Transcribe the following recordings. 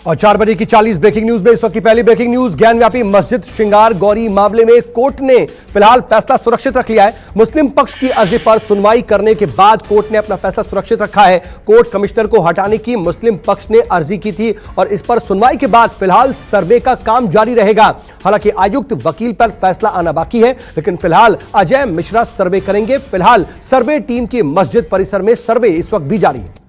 और 4 बजे की 40 ब्रेकिंग न्यूज में इस वक्त की पहली ब्रेकिंग न्यूज। ज्ञानव्यापी मस्जिद श्रृंगार गौरी मामले में कोर्ट ने फिलहाल फैसला सुरक्षित रख लिया है। मुस्लिम पक्ष की अर्जी पर सुनवाई करने के बाद कोर्ट ने अपना फैसला सुरक्षित रखा है। कोर्ट कमिश्नर को हटाने की मुस्लिम पक्ष ने अर्जी की थी और इस पर सुनवाई के बाद फिलहाल सर्वे का काम जारी रहेगा। हालांकि आयुक्त वकील पर फैसला आना बाकी है, लेकिन फिलहाल अजय मिश्रा सर्वे करेंगे। फिलहाल सर्वे टीम की मस्जिद परिसर में सर्वे इस वक्त भी जारी है।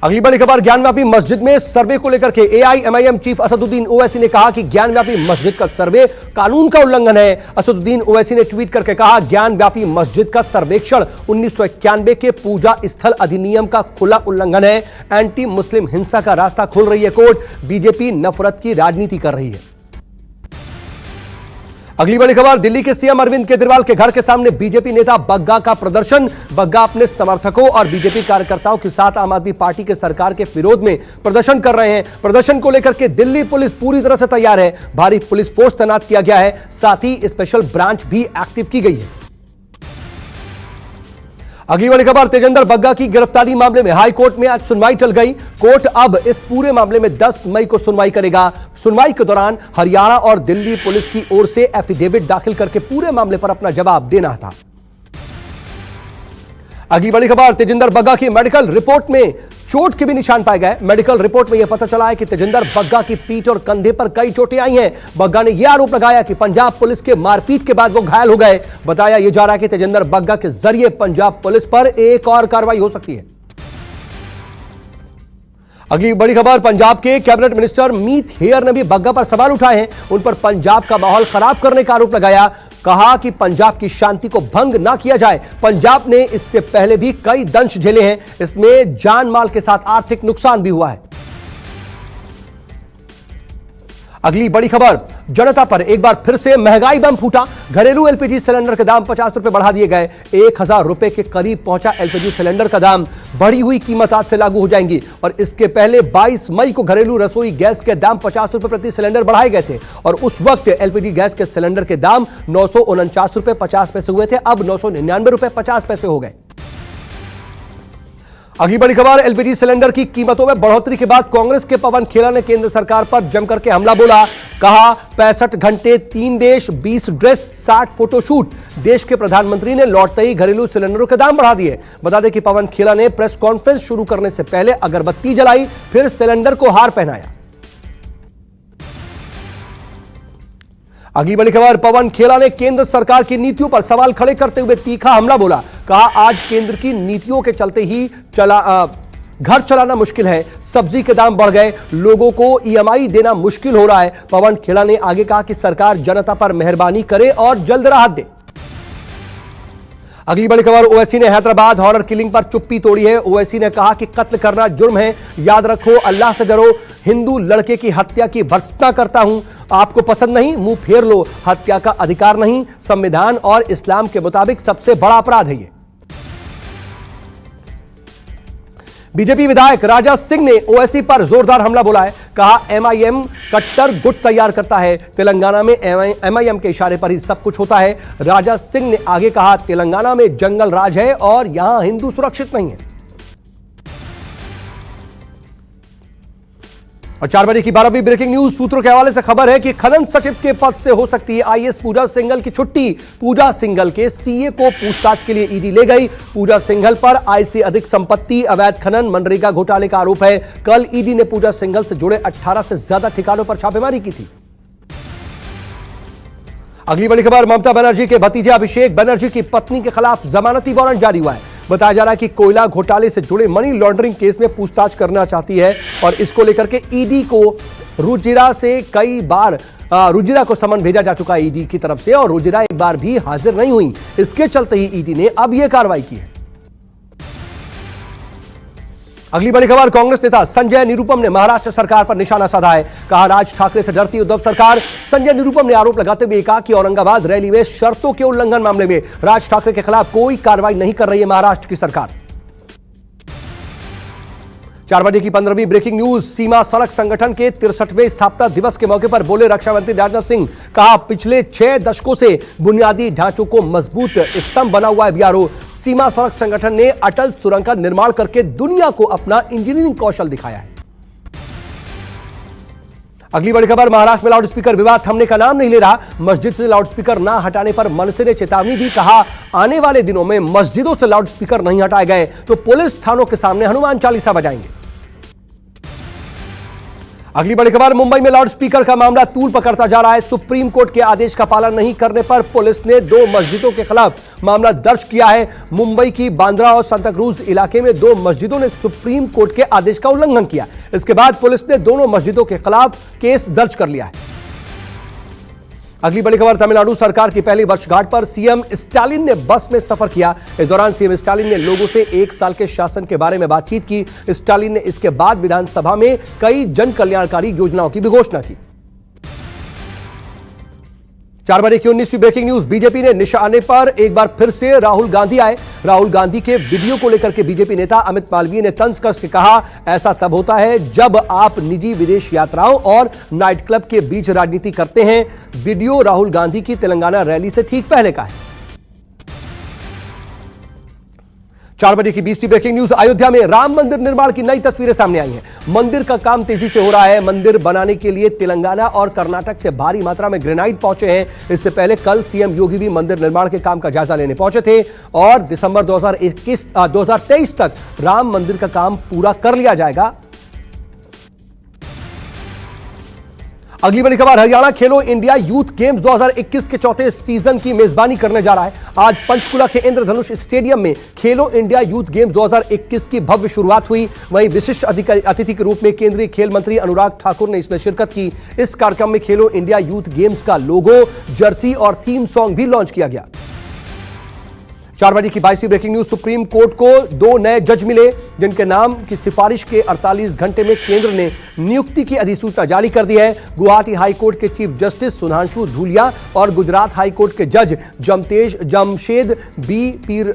अगली बड़ी खबर, ज्ञानव्यापी मस्जिद में सर्वे को लेकर के एआईएमआईएम चीफ असदुद्दीन ओवैसी ने कहा कि ज्ञानव्यापी मस्जिद का सर्वे कानून का उल्लंघन है। असदुद्दीन ओवैसी ने ट्वीट करके कहा, ज्ञानव्यापी मस्जिद का सर्वेक्षण 1991 के पूजा स्थल अधिनियम का खुला उल्लंघन है। एंटी मुस्लिम हिंसा का रास्ता खोल रही है कोर्ट। बीजेपी नफरत की राजनीति कर रही है। अगली बड़ी खबर, दिल्ली के सीएम अरविंद केजरीवाल के घर के सामने बीजेपी नेता बग्गा का प्रदर्शन। बग्गा अपने समर्थकों और बीजेपी कार्यकर्ताओं के साथ आम आदमी पार्टी के सरकार के विरोध में प्रदर्शन कर रहे हैं। प्रदर्शन को लेकर के दिल्ली पुलिस पूरी तरह से तैयार है। भारी पुलिस फोर्स तैनात किया गया है, साथ ही स्पेशल ब्रांच भी एक्टिव की गई है। अगली बड़ी खबर, तेजिंदर बग्गा की गिरफ्तारी मामले में हाई कोर्ट में आज सुनवाई टल गई। कोर्ट अब इस पूरे मामले में 10 मई को सुनवाई करेगा। सुनवाई के दौरान हरियाणा और दिल्ली पुलिस की ओर से एफिडेविट दाखिल करके पूरे मामले पर अपना जवाब देना था। अगली बड़ी खबर, तेजिंदर बग्गा की मेडिकल रिपोर्ट में चोट के भी निशान पाए गए। मेडिकल रिपोर्ट में यह पता चला है कि तेजिंदर बग्गा की पीठ और कंधे पर कई चोटें आई हैं। बग्गा ने यह आरोप लगाया कि पंजाब पुलिस के मारपीट के बाद वो घायल हो गए। बताया यह जा रहा है कि तेजिंदर बग्गा के जरिए पंजाब पुलिस पर एक और कार्रवाई हो सकती है। अगली बड़ी खबर, पंजाब के कैबिनेट मिनिस्टर मीत हेयर ने भी बग्गा पर सवाल उठाए हैं। उन पर पंजाब का माहौल खराब करने का आरोप लगाया। कहा कि पंजाब की शांति को भंग ना किया जाए। पंजाब ने इससे पहले भी कई दंश झेले हैं, इसमें जान माल के साथ आर्थिक नुकसान भी हुआ है। अगली बड़ी खबर, जनता पर एक बार फिर से महंगाई बम फूटा। घरेलू एलपीजी सिलेंडर के दाम 50 रुपए बढ़ा दिए गए। 1000 रुपए के करीब पहुंचा एलपीजी सिलेंडर का दाम। बढ़ी हुई कीमत आज से लागू हो जाएंगी और इसके पहले 22 मई को घरेलू रसोई गैस के दाम 50 रुपए प्रति सिलेंडर बढ़ाए गए थे और उस वक्त एलपीजी गैस के सिलेंडर के दाम 949 रुपए 50 पैसे हुए थे। अब 999 रुपए 50 पैसे हो गए। अगली बड़ी खबर, एलपीजी सिलेंडर की कीमतों में बढ़ोतरी के बाद कांग्रेस के पवन खेड़ा ने केंद्र सरकार पर जमकर के हमला बोला। कहा 65 घंटे 3 देश 20 ड्रेस 60 फोटोशूट। देश के प्रधानमंत्री ने लौटते ही घरेलू सिलेंडरों के दाम बढ़ा दिए। बता दें कि पवन खेड़ा ने प्रेस कॉन्फ्रेंस शुरू करने से पहले अगरबत्ती जलाई, फिर सिलेंडर को हार पहनाया। अगली बड़ी खबर, पवन खेड़ा ने केंद्र सरकार की नीतियों पर सवाल खड़े करते हुए तीखा हमला बोला। कहा आज केंद्र की नीतियों के चलते ही घर चलाना मुश्किल है। सब्जी के दाम बढ़ गए, लोगों को ईएमआई देना मुश्किल हो रहा है। पवन खेड़ा ने आगे कहा कि सरकार जनता पर मेहरबानी करे और जल्द राहत दे। अगली बड़ी खबर, ओवैसी ने हैदराबाद हॉरर किलिंग पर चुप्पी तोड़ी है। ओवैसी ने कहा कि कत्ल करना जुर्म है, याद रखो, अल्लाह से डरो। हिंदू लड़के की हत्या की भर्त्सना करता हूं, आपको पसंद नहीं, मुंह फेर लो। हत्या का अधिकार नहीं, संविधान और इस्लाम के मुताबिक सबसे बड़ा अपराध है ये। बीजेपी विधायक राजा सिंह ने ओवैसी पर जोरदार हमला बोला है। कहा एमआईएम कट्टर गुट तैयार करता है। तेलंगाना में एमआईएम के इशारे पर ही सब कुछ होता है। राजा सिंह ने आगे कहा, तेलंगाना में जंगल राज है और यहां हिंदू सुरक्षित नहीं है। और 4 बजे की 12वीं ब्रेकिंग न्यूज सूत्रों के हवाले से खबर है कि खनन सचिव के पद से हो सकती है आईएएस पूजा सिंघल की छुट्टी। पूजा सिंघल के सीए को पूछताछ के लिए ईडी ले गई। पूजा सिंघल पर आय से अधिक संपत्ति, अवैध खनन, मनरेगा घोटाले का आरोप है। कल ईडी ने पूजा सिंघल से जुड़े 18 से ज्यादा ठिकानों पर छापेमारी की थी। अगली बड़ी खबर, ममता बनर्जी के भतीजे अभिषेक बनर्जी की पत्नी के खिलाफ जमानती वारंट जारी हुआ है। बताया जा रहा है कि कोयला घोटाले से जुड़े मनी लॉन्ड्रिंग केस में पूछताछ करना चाहती है और इसको लेकर के ईडी को रुजिरा से कई बार रुजिरा को समन भेजा जा चुका है ईडी की तरफ से और रुजिरा एक बार भी हाजिर नहीं हुई। इसके चलते ही ईडी ने अब यह कार्रवाई की है। अगली बड़ी खबर, कांग्रेस नेता संजय निरुपम ने महाराष्ट्र सरकार पर निशाना साधा है। कहा राज ठाकरे से डरती उद्धव सरकार। संजय निरुपम ने आरोप लगाते हुए कहा कि औरंगाबाद रैली में शर्तों के उल्लंघन मामले में राज ठाकरे के खिलाफ कोई कार्रवाई नहीं कर रही है महाराष्ट्र की सरकार। 4 बजे की 15वीं ब्रेकिंग न्यूज, सीमा सड़क संगठन के 63वें स्थापना दिवस के मौके पर बोले रक्षा मंत्री राजनाथ सिंह। कहा पिछले 6 दशकों से बुनियादी ढांचों को मजबूत स्तंभ बना हुआ है बीआरओ। सीमा सड़क संगठन ने अटल सुरंग का निर्माण करके दुनिया को अपना इंजीनियरिंग कौशल दिखाया है। अगली बड़ी खबर, महाराष्ट्र में लाउडस्पीकर विवाद थमने का नाम नहीं ले रहा। मस्जिद से लाउडस्पीकर ना हटाने पर मनसे ने चेतावनी दी। कहा, आने वाले दिनों में मस्जिदों से लाउडस्पीकर नहीं हटाए गए तो पुलिस थानों के सामने हनुमान चालीसा बजाएंगे। अगली बड़ी खबर, मुंबई में लाउडस्पीकर का मामला तूल पकड़ता जा रहा है। सुप्रीम कोर्ट के आदेश का पालन नहीं करने पर पुलिस ने 2 मस्जिदों के खिलाफ मामला दर्ज किया है। मुंबई की बांद्रा और सांता क्रूज इलाके में 2 मस्जिदों ने सुप्रीम कोर्ट के आदेश का उल्लंघन किया। इसके बाद पुलिस ने दोनों मस्जिदों के खिलाफ केस दर्ज कर लिया है। अगली बड़ी खबर, तमिलनाडु सरकार की पहली वर्षगांठ पर सीएम स्टालिन ने बस में सफर किया। इस दौरान सीएम स्टालिन ने लोगों से 1 साल के शासन के बारे में बातचीत की। स्टालिन ने इसके बाद विधानसभा में कई जन कल्याणकारी योजनाओं की भी घोषणा की। 4 बजे की 19वीं ब्रेकिंग न्यूज, बीजेपी ने निशाने पर एक बार फिर से राहुल गांधी आए। राहुल गांधी के वीडियो को लेकर के बीजेपी नेता अमित मालवीय ने तंज कस के कहा, ऐसा तब होता है जब आप निजी विदेश यात्राओं और नाइट क्लब के बीच राजनीति करते हैं। वीडियो राहुल गांधी की तेलंगाना रैली से ठीक पहले का है। 4 बजे की 20वीं ब्रेकिंग न्यूज, अयोध्या में राम मंदिर निर्माण की नई तस्वीरें सामने आई हैं। मंदिर का काम तेजी से हो रहा है। मंदिर बनाने के लिए तेलंगाना और कर्नाटक से भारी मात्रा में ग्रेनाइट पहुंचे हैं। इससे पहले कल सीएम योगी भी मंदिर निर्माण के काम का जायजा लेने पहुंचे थे और दिसंबर 2023 तक राम मंदिर का काम पूरा कर लिया जाएगा। अगली बड़ी खबर, हरियाणा खेलो इंडिया यूथ गेम्स 2021 के चौथे सीजन की मेजबानी करने जा रहा है। आज पंचकुला के इंद्रधनुष स्टेडियम में खेलो इंडिया यूथ गेम्स 2021 की भव्य शुरुआत हुई। वहीं विशिष्ट अतिथि के रूप में केंद्रीय खेल मंत्री अनुराग ठाकुर ने इसमें शिरकत की। इस कार्यक्रम में खेलो इंडिया यूथ गेम्स का लोगो, जर्सी और थीम सॉन्ग भी लॉन्च किया गया। 4 बजे की 22वीं ब्रेकिंग न्यूज, सुप्रीम कोर्ट को 2 नए जज मिले जिनके नाम की सिफारिश के 48 घंटे में केंद्र ने नियुक्ति की अधिसूचना जारी कर दी है। गुवाहाटी हाई कोर्ट के चीफ जस्टिस सुधांशु धूलिया और गुजरात हाई कोर्ट के जज जमशेद बी पीर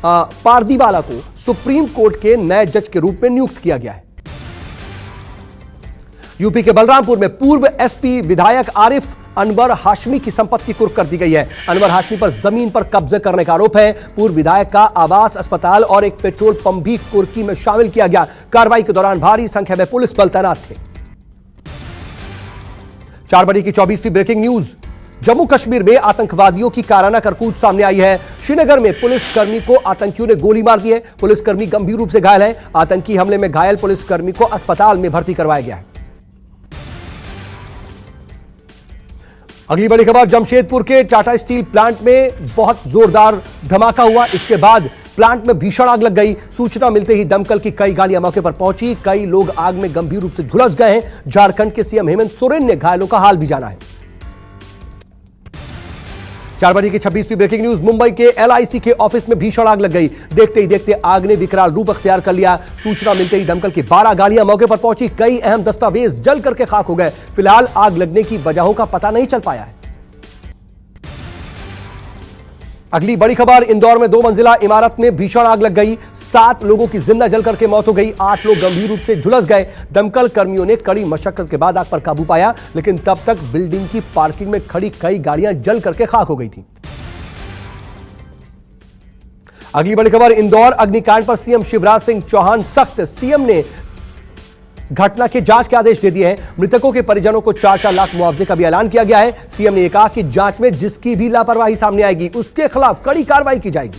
पारदीवाला को सुप्रीम कोर्ट के नए जज के रूप में नियुक्त किया गया है। यूपी के बलरामपुर में पूर्व एसपी विधायक आरिफ अनवर हाशमी की संपत्ति कुर्क कर दी गई है। अनवर हाशमी पर जमीन पर कब्जे करने का आरोप है। पूर्व विधायक का आवास, अस्पताल और एक पेट्रोल पंप भी कुर्की में शामिल किया गया। कार्रवाई के दौरान भारी संख्या में पुलिस बल तैनात थे। 4 बजे की 24वीं ब्रेकिंग न्यूज, जम्मू कश्मीर में आतंकवादियों की काराना करतूत सामने आई है। श्रीनगर में पुलिसकर्मी को आतंकियों ने गोली मार दी है। पुलिसकर्मी गंभीर रूप से घायल है। आतंकी हमले में घायल पुलिसकर्मी को अस्पताल में भर्ती करवाया गया है। अगली बड़ी खबर, जमशेदपुर के टाटा स्टील प्लांट में बहुत जोरदार धमाका हुआ। इसके बाद प्लांट में भीषण आग लग गई। सूचना मिलते ही दमकल की कई गाड़ियां मौके पर पहुंची। कई लोग आग में गंभीर रूप से झुलस गए हैं। झारखंड के सीएम हेमंत सोरेन ने घायलों का हाल भी जाना है। 4 बजे की 26वीं ब्रेकिंग न्यूज, मुंबई के LIC के ऑफिस में भीषण आग लग गई। देखते ही देखते आग ने विकराल रूप अख्तियार कर लिया। सूचना मिलते ही दमकल की 12 गाड़ियां मौके पर पहुंची। कई अहम दस्तावेज जल करके खाक हो गए। फिलहाल आग लगने की वजहों का पता नहीं चल पाया है। अगली बड़ी खबर, इंदौर में 2 मंजिला इमारत में भीषण आग लग गई। 7 लोगों की जिंदा जल करके मौत हो गई। 8 लोग गंभीर रूप से झुलस गए। दमकल कर्मियों ने कड़ी मशक्कत के बाद आग पर काबू पाया, लेकिन तब तक बिल्डिंग की पार्किंग में खड़ी कई गाड़ियां जल करके खाक हो गई थी। अगली बड़ी खबर, इंदौर अग्निकांड पर सीएम शिवराज सिंह चौहान सख्त। सीएम ने घटना के जांच के आदेश दे दिए हैं। मृतकों के परिजनों को 4-4 लाख मुआवजे का भी ऐलान किया गया है। सीएम ने यह कहा कि जांच में जिसकी भी लापरवाही सामने आएगी उसके खिलाफ कड़ी कार्रवाई की जाएगी।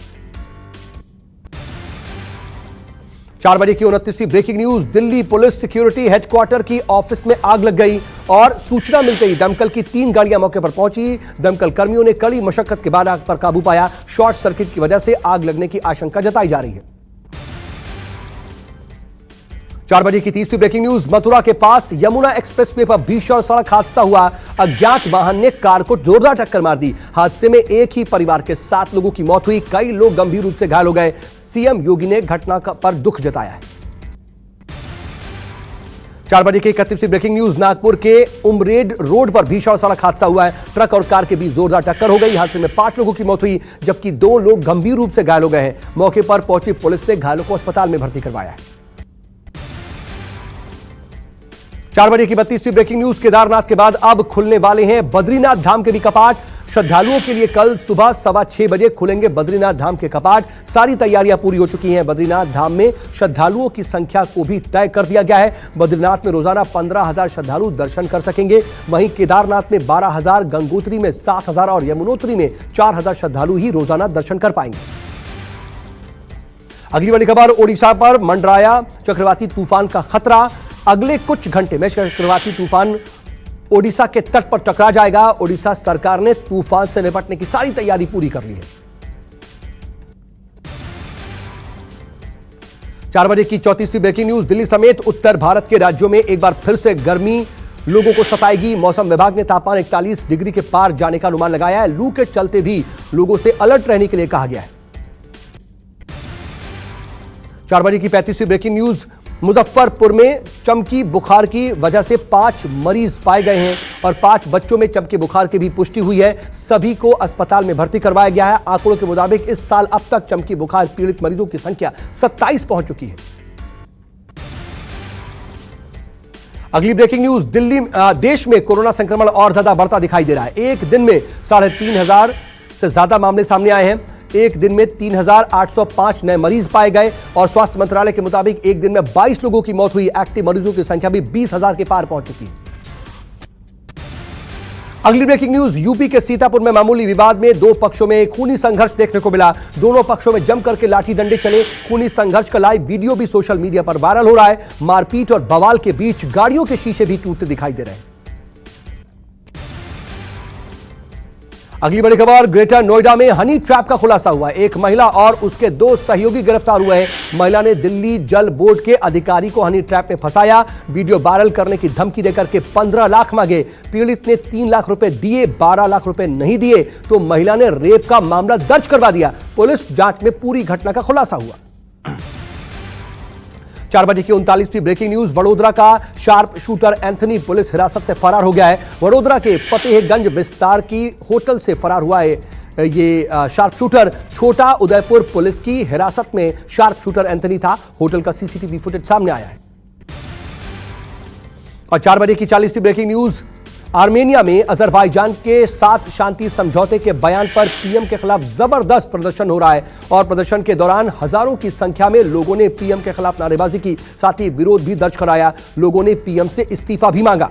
4 बजे की 29वीं breaking news, Delhi police security headquarter की ऑफिस में आग लग गई और सूचना मिलते ही दमकल की 3 गाड़ियां मौके पर पहुंची। दमकल कर्मियों ने कड़ी मशक्कत के बाद आग पर काबू पाया। शॉर्ट सर्किट की वजह से आग लगने की आशंका जताई जा रही है। 4 बजे की 30वीं ब्रेकिंग न्यूज, मथुरा के पास यमुना एक्सप्रेसवे पर भीषण सड़क हादसा हुआ। अज्ञात वाहन ने कार को जोरदार टक्कर मार दी। हादसे में एक ही परिवार के 7 लोगों की मौत हुई। कई लोग गंभीर रूप से घायल हो गए। सीएम योगी ने घटना पर दुख जताया है। 4 बजे की 31वीं ब्रेकिंग न्यूज, नागपुर के उमरेड रोड पर भीषण सड़क हादसा हुआ है। ट्रक और कार के बीच जोरदार टक्कर हो गई। हादसे में 5 लोगों की मौत हुई, जबकि 2 लोग गंभीर रूप से घायल हो गए हैं। मौके पर पहुंची पुलिस ने घायलों को अस्पताल में भर्ती करवाया है। 4 बजे की 32वीं ब्रेकिंग न्यूज, केदारनाथ के बाद अब खुलने वाले हैं बद्रीनाथ धाम के भी कपाट। श्रद्धालुओं के लिए कल सुबह 6:15 बजे खुलेंगे बद्रीनाथ धाम के कपाट। सारी तैयारियां पूरी हो चुकी हैं। बद्रीनाथ धाम में श्रद्धालुओं की संख्या को भी तय कर दिया गया है। बद्रीनाथ में रोजाना 15,000 श्रद्धालु दर्शन कर सकेंगे। वहीं केदारनाथ में 12,000, गंगोत्री में 7,000 और यमुनोत्री में 4,000 श्रद्धालु ही रोजाना दर्शन कर पाएंगे। अगली बड़ी खबर, ओडिशा पर मंडराया चक्रवाती तूफान का खतरा। अगले कुछ घंटे में चक्रवाती तूफान ओडिशा के तट पर टकरा जाएगा। ओडिशा सरकार ने तूफान से निपटने की सारी तैयारी पूरी कर ली है। 4 बजे की 34वीं ब्रेकिंग न्यूज। दिल्ली समेत उत्तर भारत के राज्यों में एक बार फिर से गर्मी लोगों को सताएगी। मौसम विभाग ने तापमान 41 डिग्री के पार जाने का अनुमान लगाया है। लू के चलते भी लोगों से अलर्ट रहने के लिए कहा गया है। 4 बजे की 35वीं ब्रेकिंग न्यूज। मुजफ्फरपुर में चमकी बुखार की वजह से 5 मरीज पाए गए हैं और 5 बच्चों में चमकी बुखार की भी पुष्टि हुई है। सभी को अस्पताल में भर्ती करवाया गया है। आंकड़ों के मुताबिक इस साल अब तक चमकी बुखार पीड़ित मरीजों की संख्या 27 पहुंच चुकी है। अगली ब्रेकिंग न्यूज। देश में कोरोना संक्रमण और ज्यादा बढ़ता दिखाई दे रहा है। एक दिन में 3,500 से ज्यादा मामले सामने आए हैं। एक दिन में 3,805 नए मरीज पाए गए और स्वास्थ्य मंत्रालय के मुताबिक एक दिन में 22 लोगों की मौत हुई। एक्टिव मरीजों की संख्या भी 20,000 के पार पहुंच चुकी है। अगली ब्रेकिंग न्यूज। यूपी के सीतापुर में मामूली विवाद में 2 पक्षों में खूनी संघर्ष देखने को मिला। दोनों पक्षों में जमकर के लाठी डंडे चले। खूनी संघर्ष का लाइव वीडियो भी सोशल मीडिया पर वायरल हो रहा है। मारपीट और बवाल के बीच गाड़ियों के शीशे भी टूटते दिखाई दे रहे हैं। अगली बड़ी खबर। ग्रेटर नोएडा में हनी ट्रैप का खुलासा हुआ। एक महिला और उसके 2 सहयोगी गिरफ्तार हुए हैं। महिला ने दिल्ली जल बोर्ड के अधिकारी को हनी ट्रैप में फंसाया। वीडियो वायरल करने की धमकी देकर के 15 लाख मांगे। पीड़ित ने 3 लाख रुपए दिए, 12 लाख रुपए नहीं दिए तो महिला ने रेप का मामला दर्ज करवा दिया। पुलिस जांच में पूरी घटना का खुलासा हुआ। 4 बजे की 39वीं ब्रेकिंग न्यूज। वडोदरा का शार्प शूटर एंथनी पुलिस हिरासत से फरार हो गया है। वडोदरा के फतेहगंज विस्तार की होटल से फरार हुआ है ये शार्प शूटर। छोटा उदयपुर पुलिस की हिरासत में शार्प शूटर एंथनी था। होटल का सीसीटीवी फुटेज सामने आया है। और 4 बजे की 40वीं ब्रेकिंग न्यूज। आर्मेनिया में अजरबैजान के साथ शांति समझौते के बयान पर पीएम के खिलाफ जबरदस्त प्रदर्शन हो रहा है और प्रदर्शन के दौरान हजारों की संख्या में लोगों ने पीएम के खिलाफ नारेबाजी की। साथ ही विरोध भी दर्ज कराया। लोगों ने पीएम से इस्तीफा भी मांगा।